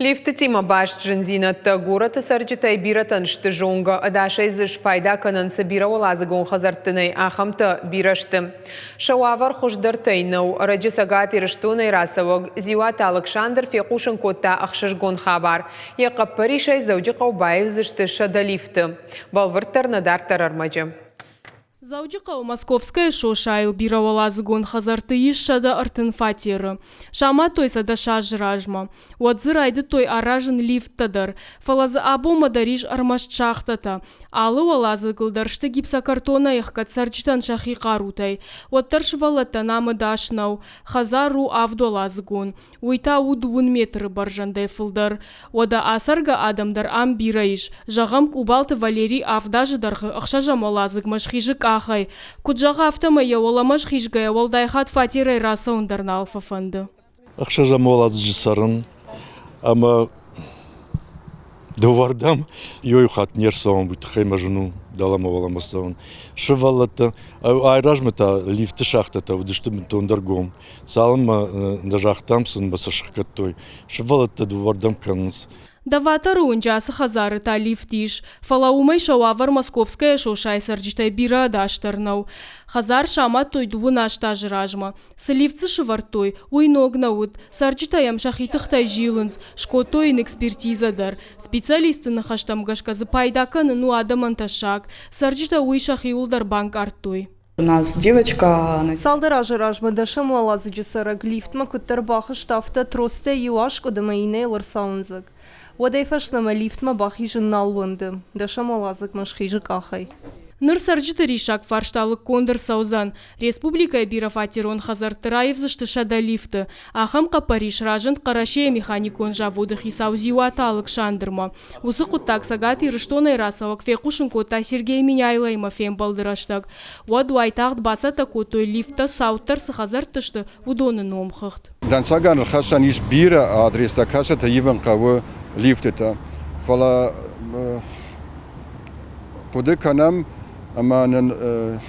Лифты тима баш джинзинатта гурата сарджитай биратан штыжунга адашай зыш пайда канансы бира олазыгун хазартынай ахамта бираштым. Шауавар хуждартай нау раджи сагат ирыштунай расаваг зиуат Александр фекушын котта ахшыжгун хабар. Яқаппаришай зауджи қаубаев зышты шада лифты. Балвыртар надартар армаджы. Заудикау московская шошаю бировала згон хазарты ишшада артын фатиры. Шама той сада шажражма. Уадзырайды той аражын лифттадар. Фалазы абу мадариш армаш чахтата. Алы валазы гылдаршты гипсокартона ихкат сарчтан шахи карутай. Уаттарш валата намы дашнау. Хазару авдола згон. Уйта удуын метры баржандай фылдар. Уада асарга адамдар ам бираиш. Жағам кубалты Валерий авдажыдарғы ақшажам олазык машхижик ахай. Куджаға автомая оламаш хижгая олдайхат фатирай раса ондарна алфафанды. Ақшажам олазы сарын. Ама довардам йойхат нерсоон бут хаймажну далама оламастон. Шывалата айражмата лифты шахтата удыштым тондаргом. Салма дажахтамсын басашхкаттой. Шывалата довардам канс. Даватары унжасы хазары та лифтиш. Фалаумай шауавар московская шошай сарджитай бира адаштарнау. Хазар шама той дуын аштажыражма. Сылифцы шывартой, уйногнаут, сарджитаям шахитыхтай жилынс, шкотойн экспертизадар. Специалисты нахаштамгашказы пайдаканы ну адаманташак, сарджита уй шахиулдар банк артой. У нас девочка... Салдыражы ражмадашым алазыжы сараг лифтма күттер бахы штафта тросте юаш кодамайне лырсаунзык. Водайфашлама лифтма бахи жыннал вынды. Дашам алазык машхижы кахай. Ныр сарджиты ришак фаршталық кондыр саузан. Республика бира фатирон хазартыраев зышты шада лифты. Ахам капариш ражынт карашея механикон заводы хисаузиуата Александрма. Усы куттак сагат ирыштонай расавак фекушын кота Сергей Миняйлайма фем балдыраштак. Уаду айтағд басата котой лифта сауттар сахазартышты удоны номхыхт. Дан саган хасан иш бира адреста касата иван кавы лифтета. Фала куды канам аманын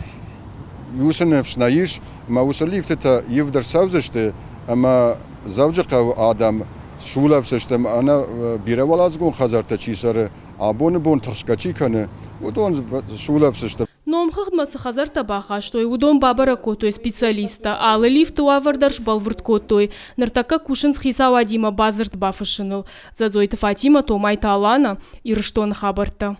юсынев шнаиш, ама усы лифтета евдар саузышты, ама завжықау адам шулавсыштым, ана биравалазгон хазарта чисары, абоны бон тахшкачи каны, удон шулавсыштым. Номхыхт масы хазарта баха, что и удон бабара котой специалиста, алы лифту авардарш балвырт котой, нартака кушынс хисау адима базырт бафышыныл. Задзойты Фатима томай талана, ирыштон хабарта.